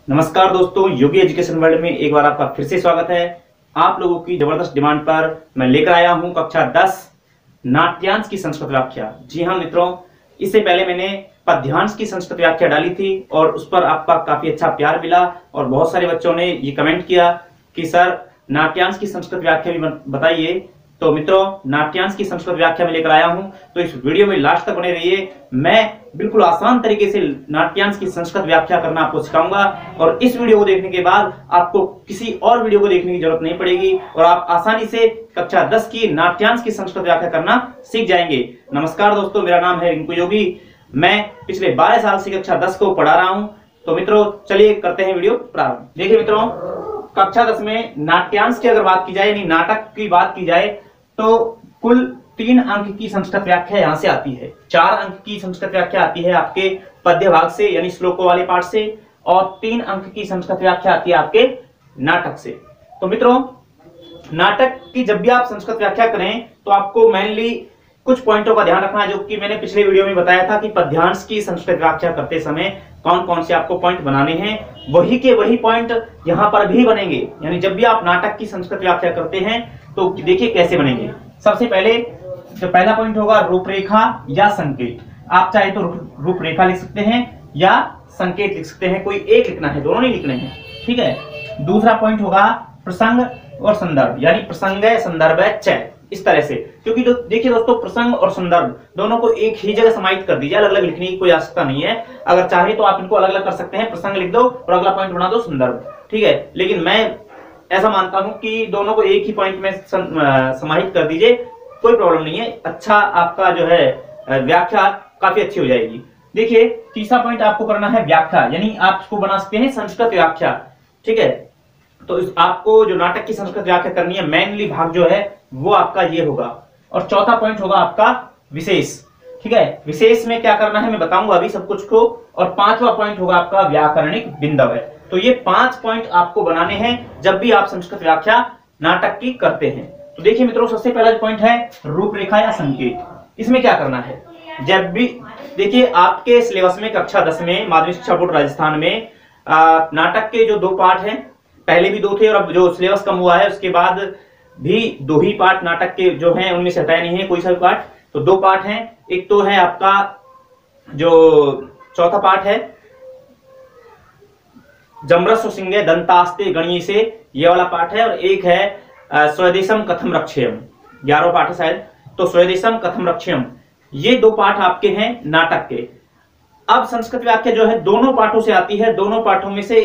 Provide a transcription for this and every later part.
नमस्कार दोस्तों, योगी education world में एक बार आपका फिर से स्वागत है। आप लोगों की जबरदस्त डिमांड पर मैं लेकर आया हूं कक्षा 10 नाट्यांश की संस्कृत व्याख्या। जी हां मित्रों, इससे पहले मैंने पद्यांश की संस्कृत व्याख्या डाली थी और उस पर आपका काफी अच्छा प्यार मिला और बहुत सारे बच्चों ने ये कमेंट किया कि सर नाट्यांश की संस्कृत व्याख्या भी बताइए। तो मित्रों, नाट्यांश की संस्कृत व्याख्या में लेकर आया हूं, तो इस वीडियो में लास्ट तक बने रहिए। मैं बिल्कुल आसान तरीके से नाट्यांश की संस्कृत व्याख्या करना आपको सिखाऊंगा और इस वीडियो को देखने के बाद आपको किसी और वीडियो को देखने की जरूरत नहीं पड़ेगी और आप आसानी से कक्षा 10 की नाट्यांश की संस्कृत व्याख्या करना सीख जाएंगे। नमस्कार दोस्तों, मेरा नाम है रिंकू योगी। मैं पिछले 12 साल से कक्षा 10 को पढ़ा रहा हूं। तो मित्रों, चलिए करते हैं वीडियो प्रारंभ। देखिए मित्रों, कक्षा 10 में नाट्यांश की अगर बात की जाए, यानी नाटक की बात की जाए, तो कुल 3 अंक की संस्कृत व्याख्या यहां से आती है। 4 अंक की संस्कृत व्याख्या आती है आपके पद्य भाग से, यानी श्लोकों वाले पाठ से, और 3 अंक की संस्कृत व्याख्या आती है आपके नाटक से। तो मित्रों, नाटक की जब भी आप संस्कृत व्याख्या करें तो आपको मेनली कुछ पॉइंटों का ध्यान रखना है, जो कि मैंने पिछले वीडियो में बताया था कि पद्यांश की संस्कृत व्याख्या करते समय कौन कौन से आपको पॉइंट बनाने हैं। वही के वही पॉइंट यहां पर भी बनेंगे। यानी जब भी आप नाटक की संस्कृत व्याख्या करते हैं तो देखिए कैसे बनेंगे। सबसे पहले जो पहला पॉइंट होगा, रूपरेखा या संकेत। आप चाहे तो रूपरेखा लिख सकते हैं या संकेत लिख सकते हैं, कोई एक लिखना है, दोनों नहीं लिखने हैं, ठीक है। दूसरा पॉइंट होगा प्रसंग और संदर्भ, यानी प्रसंग संदर्भ च, इस तरह से। क्योंकि देखिए दोस्तों, प्रसंग और संदर्भ दोनों को एक ही जगह समाहित कर दीजिए, अलग अलग लिखने की कोई आवश्यकता नहीं है। अगर चाहे तो आप इनको अलग अलग कर सकते हैं, प्रसंग लिख दो और अगला पॉइंट बना दो संदर्भ, ठीक है। लेकिन मैं ऐसा मानता हूं कि दोनों को एक ही पॉइंट में समाहित कर दीजिए, कोई प्रॉब्लम नहीं है। अच्छा, आपका जो है व्याख्या काफी अच्छी हो जाएगी। देखिए, तीसरा पॉइंट आपको करना है व्याख्या, यानी आप इसको बना सकते हैं संस्कृत व्याख्या, ठीक है। तो आपको जो नाटक की संस्कृत व्याख्या करनी है, मेनली भाग जो है वो आपका ये होगा। और चौथा पॉइंट होगा आपका विशेष, ठीक है। विशेष में क्या करना है मैं बताऊंगा अभी सब कुछ को। और 5वां पॉइंट होगा आपका व्याकरणिक बिंदव है। तो ये 5 पॉइंट आपको बनाने हैं जब भी आप संस्कृत व्याख्या नाटक की करते हैं। तो देखिए मित्रों, सबसे पहला पॉइंट है रूपरेखा या संकेत। इसमें क्या करना है, जब भी देखिए आपके सिलेबस में कक्षा 10 में माध्यमिक शिक्षा बोर्ड राजस्थान में नाटक के जो 2 पाठ हैं, पहले भी 2 थे और अब जो सिलेबस कम हुआ है उसके बाद भी 2 ही पाठ नाटक के जो हैं उनमें से हटाए नहीं है कोई सा भी पाठ। तो 2 पाठ हैं, एक तो है आपका जो चौथा पाठ है जमरस्व सिंह दंतास्ते गणीय से, ये वाला पाठ है। और एक है स्वदेशम कथम रक्षेयम, 11वां पाठ है शायद। तो स्वदेशम कथम रक्षेयम, ये 2 पाठ आपके हैं नाटक के। अब संस्कृत व्याख्या जो है दोनों पाठों से आती है। दोनों पाठों में से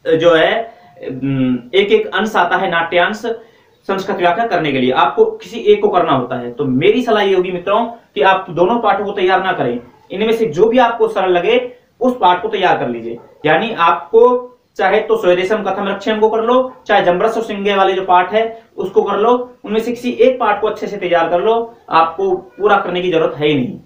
जो है एक एक अंश आता है नाट्यांश संस्कृत व्याख्या करने के लिए। आपको किसी एक को करना होता है। तो मेरी सलाह ये होगी मित्रों कि आप दोनों पाठों को तैयार ना करें, इनमें से जो भी आपको सरल लगे उस पाठ को तैयार कर लीजिए। यानी आपको चाहे तो स्वदेशम कथम रक्षेयम को कर लो, चाहे जमरस्व सिंह वाले जो पाठ है उसको कर लो, उनमें से किसी एक पाठ को अच्छे से तैयार कर लो, आपको पूरा करने की जरूरत है ही नहीं।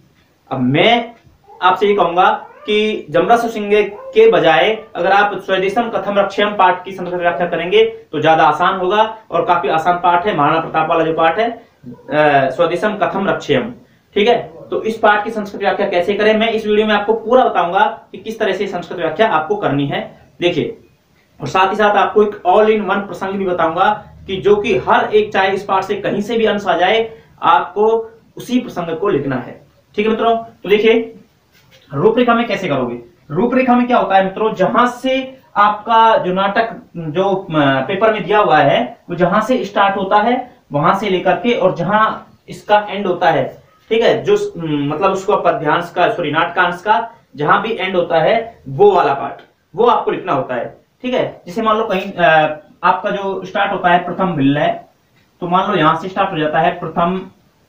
अब मैं आपसे ये कहूंगा कि जमरस्व सिंह के बजाय अगर आप स्वदेशम कथम रक्षेयम पाठ की संस्कृत व्याख्या करेंगे तो ज्यादा आसान होगा। और काफी आसान पाठ है, महाराणा प्रताप वाला जो पाठ है स्वदेशम कथम रक्षेयम, ठीक है। तो इस पाठ की संस्कृत व्याख्या कैसे करें, मैं इस वीडियो में आपको पूरा बताऊंगा कि किस तरह से संस्कृत व्याख्या आपको करनी है। देखिए, और साथ ही साथ आपको एक ऑल इन वन प्रसंग भी बताऊंगा कि जो कि हर एक, चाहे इस पाठ से कहीं से भी अंश आ जाए, आपको उसी प्रसंग को लिखना है, ठीक है मित्रों। तो देखिए रूपरेखा में कैसे करोगे। रूपरेखा में क्या होता है मित्रों, जहां से आपका जो नाटक जो पेपर में दिया हुआ है वो जहां से स्टार्ट होता है वहां से लेकर के और जहां इसका एंड होता है, ठीक है, जो मतलब उसको पद्यांश का, सॉरी नाटकांश का जहां भी एंड होता है वो वाला पार्ट वो आपको लिखना होता है, ठीक है। जैसे मान लो कहीं आपका जो स्टार्ट होता है प्रथम भिल्लय, तो मान लो यहां से स्टार्ट हो जाता है प्रथम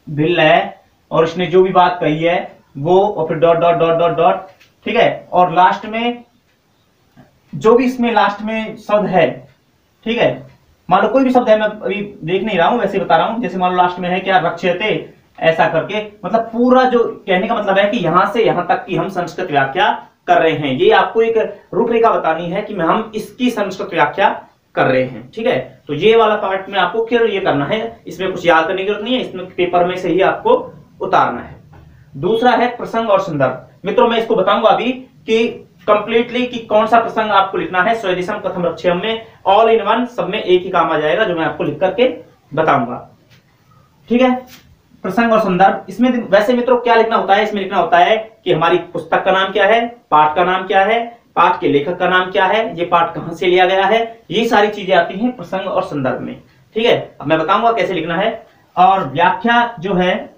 भिल्लय और इसने जो भी बात कही है वो, और फिर dot dot dot dot dot, ठीक है। और लास्ट में जो भी इसमें लास्ट में शब्द है, ठीक है, मान लो कोई भी शब्द है, मैं अभी देख नहीं रहा हूं, वैसे बता रहा हूं। जैसे मान लो लास्ट में है क्या, रक्षयते, ऐसा करके, मतलब पूरा जो कहने का मतलब है कि यहां से यहां तक की हम संस्कृत व्याख्या कर रहे हैं। ये आपको एक रूपरेखा बतानी है कि हम इसकी संस्कृत व्याख्या कर रहे हैं, ठीक है। तो ये वाला पार्ट में आपको क्लियर ये करना है, इसमें कुछ याद करने की जरूरत नहीं है, इसमें पेपर में से ही आपको उतारना है। दूसरा है प्रसंग और संदर्भ। मित्रों, मैं इसको बताऊंगा अभी कि कंप्लीटली कि कौन सा प्रसंग आपको लिखना है स्वदेशम कथम रक्षेयम में, ऑल इन वन, सब में एक ही काम आ जाएगा जो मैं आपको लिख करके बताऊंगा। ठीक है, प्रसंग और संदर्भ। इसमें वैसे मित्रों क्या लिखना होता है, इसमें लिखना होता है कि हमारी पुस्तक का नाम क्या है, पाठ का नाम क्या है, पाठ के लेखक का नाम क्या है, ये पाठ कहां से लिया गया है, ये सारी चीजें आती हैं प्रसंग और संदर्भ में। ठीक है, अब मैं बताऊंगा कैसे लिखना है। और व्याख्या जो है,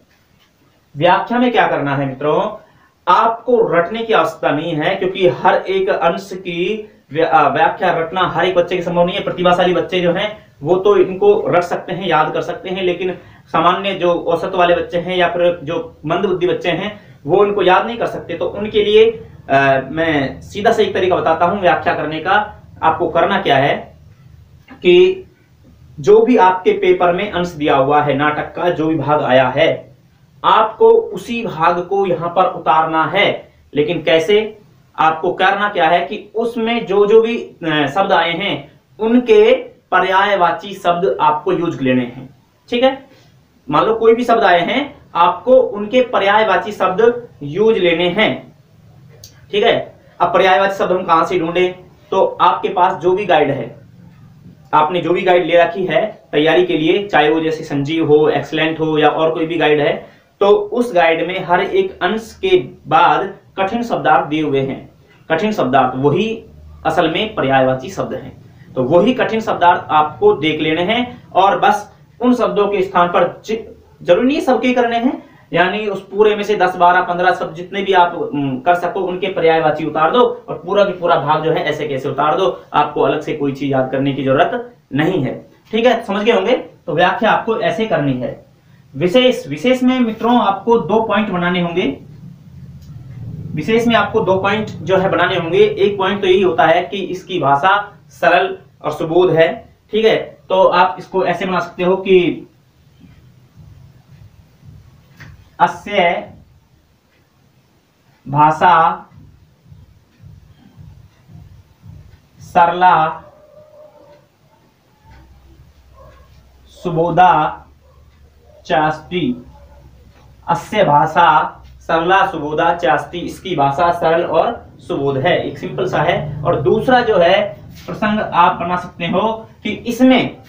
व्याख्या में क्या करना है मित्रों, आपको रटने की आवश्यकता नहीं है, क्योंकि हर एक अंश की व्याख्या रटना हर एक बच्चे के संभव नहीं है। प्रतिभाशाली बच्चे जो हैं वो तो इनको रट सकते हैं, याद कर सकते हैं, लेकिन सामान्य जो औसत वाले बच्चे हैं या फिर जो मंद बुद्धि बच्चे हैं वो इनको याद नहीं कर सकते। तो उनके लिए मैं सीधा सा एक तरीका बताता हूं व्याख्या करने का। आपको करना क्या है कि जो भी आपके पेपर में अंश दिया हुआ है, नाटक का जो भी भाग आया है, आपको उसी भाग को यहां पर उतारना है। लेकिन कैसे, आपको करना क्या है कि उसमें जो जो भी शब्द आए हैं उनके पर्यायवाची शब्द आपको यूज लेने हैं। ठीक है, मान लो कोई भी शब्द आए हैं, आपको उनके पर्यायवाची शब्द यूज लेने हैं। ठीक है, अब पर्यायवाची शब्द हम कहां से ढूंढे, तो आपके पास जो भी गाइड है, आपने जो भी गाइड ले रखी है तैयारी के लिए, चाहे वो जैसे संजीव हो, एक्सीलेंट हो या और कोई भी गाइड है, तो उस गाइड में हर एक अंश के बाद कठिन शब्दार्थ दिए हुए हैं। कठिन शब्दार्थ वही असल में पर्यायवाची शब्द हैं, तो वही कठिन शब्दार्थ आपको देख लेने हैं और बस उन शब्दों के स्थान पर, जरूरी नहीं सबके करने हैं, यानी उस पूरे में से 10, 12, 15 शब्द जितने भी आप कर सको उनके पर्यायवाची उतार दो और पूरा की पूरा भाग जो है ऐसे कैसे उतार दो। आपको अलग से कोई चीज याद करने की जरूरत नहीं है। ठीक है, समझ गए होंगे। तो व्याख्या आपको ऐसे करनी है। विशेष, विशेष में मित्रों आपको 2 पॉइंट बनाने होंगे। विशेष में आपको 2 पॉइंट जो है बनाने होंगे। एक पॉइंट तो यही होता है कि इसकी भाषा सरल और सुबोध है। ठीक है, तो आप इसको ऐसे बना सकते हो कि अस्य भाषा सरला सुबोधा चास्ति। अस्य भाषा सरला सुबोधा चास्ति, इसकी भाषा सरल और सुबोध है। एक सिंपल सा है। और दूसरा जो है प्रसंग आप बना सकते हो कि इसमें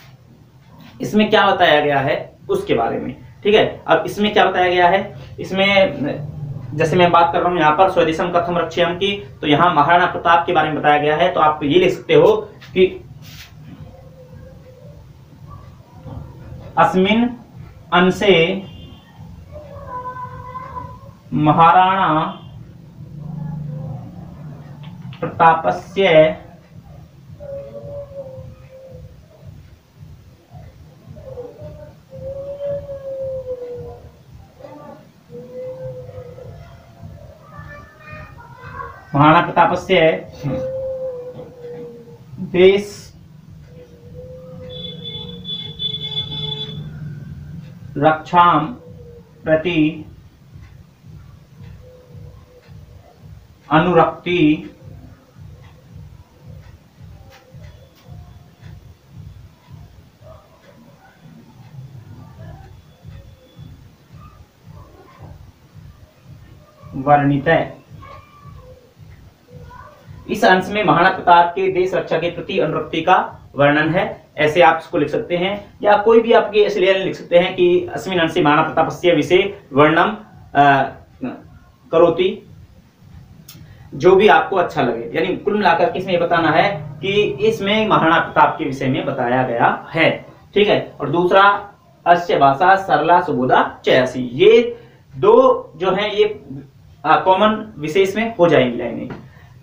क्या बताया गया है उसके बारे में। ठीक है, अब इसमें क्या बताया गया है, इसमें जैसे मैं बात कर रहा हूं यहां पर स्वदेशम कथम रक्षेयम की, तो यहां महाराणा प्रताप के बारे में बताया गया है। तो आप ये लिख सकते हो कि अस्मिन् अंशे महाराणा प्रतापस्य महाराणा प्रतापस्य देश रक्षां प्रति अनुरक्ति वर्णित है। इस अंश में महाराणा प्रताप के देश रक्षा के प्रति अनुरक्ति का वर्णन है। ऐसे आप इसको लिख सकते हैं, या कोई भी आपके ऐसे लिख सकते हैं कि अस्मिन् अंशे महाराणा प्रतापस्य विषय वर्णनम करोति, जो भी आपको अच्छा लगे। यानी कुल मिलाकर के इसमें ये बताना है कि इसमें महाराणा प्रताप के विषय में बताया गया है। ठीक है, और दूसरा अस्य भाषा सरला सुबोधा चयासी, ये दो जो है ये कॉमन विशेष में हो जाएंगी लाइनें।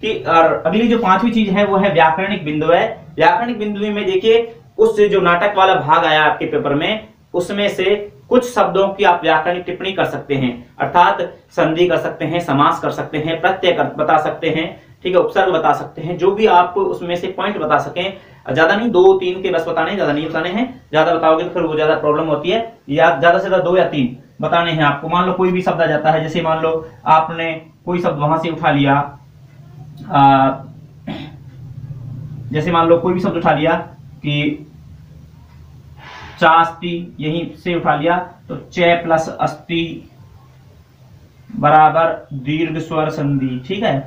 और अगली जो 5वीं चीज है वो है व्याकरणिक बिंदु है। व्याकरणिक बिंदु में देखिए, उस जो नाटक वाला भाग आया आपके पेपर में, उसमें से कुछ शब्दों की आप व्याकरणिक टिप्पणी कर सकते हैं, अर्थात संधि कर सकते हैं, समास कर सकते हैं, प्रत्यय बता सकते हैं, ठीक है, उपसर्ग बता सकते हैं, जो भी आप उसमें से पॉइंट बता सकें। ज्यादा नहीं, 2-3 के बस बताने, ज्यादा नहीं बताने हैं। ज्यादा बताओगे तो फिर वो ज्यादा प्रॉब्लम होती है। या ज्यादा से ज्यादा 2 या 3 बताने हैं आपको। मान लो कोई भी शब्द आ जाता है, जैसे मान लो आपने कोई शब्द वहां से उठा लिया, जैसे मान लो कोई भी शब्द उठा लिया कि चास्ति, यहीं से उठा लिया, तो च प्लस अस्ति बराबर दीर्घ स्वर संधि। ठीक है,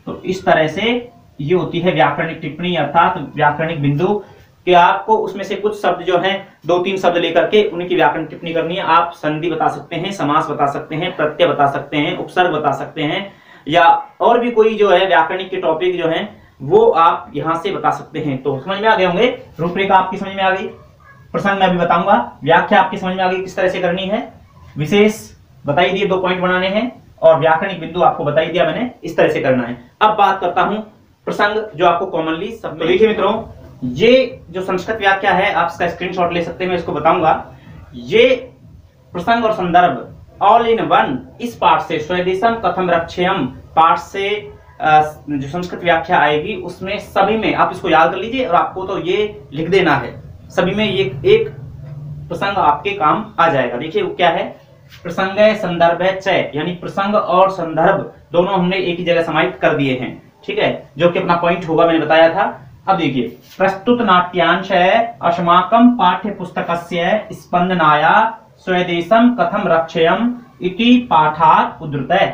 तो इस तरह से ये होती है व्याकरणिक टिप्पणी अर्थात व्याकरणिक बिंदु, कि आपको उसमें से कुछ शब्द जो हैं 2-3 शब्द लेकर के उनकी व्याकरण टिप्पणी करनी है। आप संधि बता सकते हैं, समास बता सकते हैं, प्रत्यय बता सकते हैं, उपसर्ग बता सकते हैं, या और भी कोई जो है व्याकरणिक के टॉपिक जो हैं वो आप यहां से बता सकते हैं। तो समझ में आ गए होंगे, रूपरेखा आपकी समझ में आ गई, प्रसंग मैं भी बताऊंगा, व्याख्या आपकी समझ में आ गई किस तरह से करनी है, विशेष बताई दिए 2 पॉइंट बनाने हैं, और व्याकरणिक बिंदु आपको बताई दिया मैंने, इस तरह से करना है। अब बात करता हूं प्रसंग जो आपको कॉमनली सब। तो देखिए मित्रों, ये जो संस्कृत व्याख्या है आप इसका स्क्रीनशॉट ले सकते हैं, मैं इसको बताऊंगा। ये प्रसंग और संदर्भ ऑल इन वन, इस पाठ से स्वदेशम कथम रक्षेयम पाठ से जो संस्कृत व्याख्या आएगी उसमें सभी में आप इसको याद कर लीजिए, और आपको तो ये लिख देना है, सभी में ये एक प्रसंग आपके काम आ जाएगा। देखिए वो क्या है, प्रसंग संदर्भ चय, यानी प्रसंग और संदर्भ दोनों हमने एक ही जगह समाहित कर दिए हैं, ठीक है, जो कि अपना पॉइंट होगा, मैंने बताया था। अब देखिए, प्रस्तुत नाट्यांश अस्माकं पाठ्य पुस्तकस्य स्पंदनाया स्वदेशम कथम रक्षेयम इति पाठात् उद्धृतः,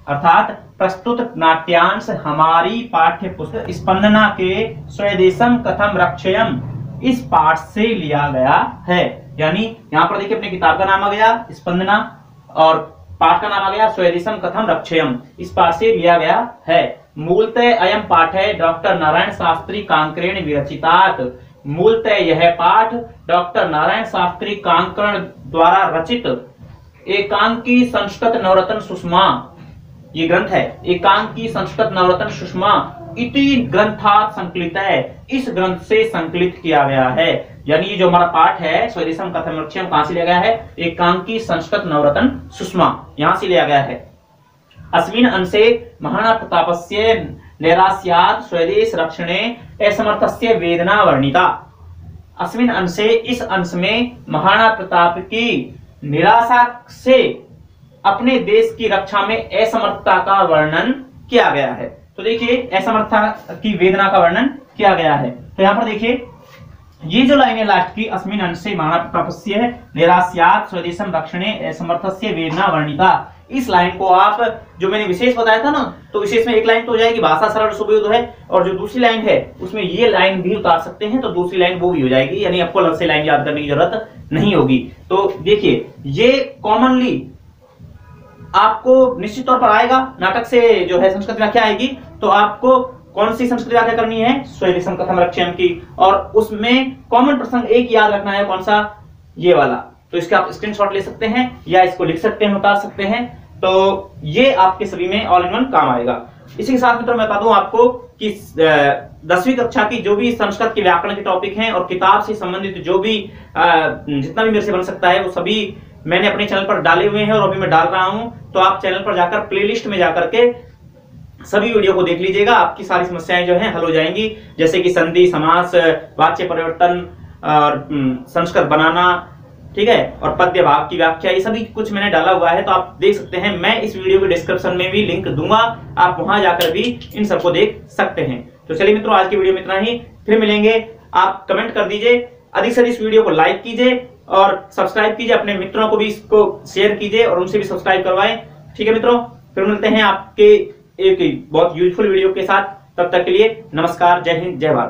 अर्थात प्रस्तुत नाट्यांश हमारी पाठ्य पुस्तक स्पंदना के स्वदेशम कथम रक्षेयम इस पाठ से लिया गया है। यानी यहां पर देखिए अपने किताब का नाम आ गया स्पंदना, और पाठ का नाम आ गया स्वदेशम कथम रक्षेयम, इस पाठ से लिया गया है। मूलतः अयम पाठ है डॉक्टर नारायण शास्त्री कांकरेण विरचितात, मूलतः यह पाठ डॉक्टर नारायण शास्त्री कांकरण द्वारा रचित एकांकी संस्कृत नवरत्न सुषमा, ये ग्रंथ है एकांकी संस्कृत नवरत्न सुषमा इति ग्रंथात् संकलित है, इस ग्रंथ से संकलित किया गया है। यानी जो हमारा पाठ है स्वदेशम कथम रक्षेयम कहां से लिया गया है, एकांकी संस्कृत नवरत्न सुषमा, यहां से लिया गया है। अस्मिन् अंशे महाराणा प्रतापस्य नैरास्यात् स्वदेश रक्षणे असमर्थस्य वेदना वर्णिता, अस्मिन् अंशे इस अंश में महाराणा प्रताप की निराशा से अपने देश की रक्षा में असमर्थता का वर्णन किया गया है। तो देखिए असमर्थता की वेदना का वर्णन किया गया है। तो यहां पर देखिए ये जो लाइन है लास्ट की, अस्मिन् अंशे महाराणा प्रतापस्य निरास्यात् स्वदेशम रक्षणे असमर्थस्य वेदना वर्णिता, इस लाइन को आप जो मैंने विशेष बताया था ना, तो विशेष में एक लाइन तो हो जाएगी भाषा सरल सुबोध है, और जो दूसरी लाइन है उसमें ये लाइन भी उतार सकते हैं, तो दूसरी लाइन वो भी हो जाएगी, यानी आपको अलग से लाइन याद करने की जरूरत नहीं होगी। तो देखिए ये कॉमनली आपको निश्चित तौर पर आएगा, नाटक से जो है संस्कृत व्याख्या आएगी, तो आपको कौन सी संस्कृत व्याख्या करनी है, स्वदेशम कथम रक्षेयम की, और उसमें कॉमन प्रसंग एक याद रखना है, कौन सा, ये वाला। तो इसका आप स्क्रीनशॉट ले सकते हैं या इसको लिख सकते हैं, उतार सकते हैं, तो ये आपके सभी में ऑल इन वन काम आएगा। इसी के साथ मित्रों मैं बता दूं आपको कि 10वीं कक्षा की जो भी संस्कृत के व्याकरण के टॉपिक हैं और किताब से संबंधित जो भी जितना भी मेरे से बन सकता है वो सभी मैंने अपने चैनल पर डाले हुए हैं, और अभी मैं डाल रहा हूं। तो आप चैनल पर जाकर प्लेलिस्ट में जाकर के सभी वीडियो को देख लीजिएगा, आपकी सारी समस्याएं जो हैं हल हो जाएंगी, जैसे कि संधि, समास, वाच्य परिवर्तन और संस्कृत बनाना, ठीक है, और पद्य भाव की व्याख्या, ये सभी कुछ मैंने डाला हुआ है, तो आप देख सकते हैं। मैं इस वीडियो के डिस्क्रिप्शन में भी लिंक दूंगा, आप वहां जाकर भी इन सबको देख सकते हैं। तो चलिए मित्रों, आज की वीडियो में इतना ही, फिर मिलेंगे। आप कमेंट कर दीजिए, अधिक से अधिक इस वीडियो को लाइक कीजिए और सब्सक्राइब कीजिए, अपने मित्रों को भी इसको शेयर कीजिए और उनसे भी सब्सक्राइब करवाएं। ठीक है मित्रों, फिर मिलते हैं आपके एक बहुत यूजफुल वीडियो के साथ, तब तक के लिए नमस्कार, जय हिंद, जय भारत।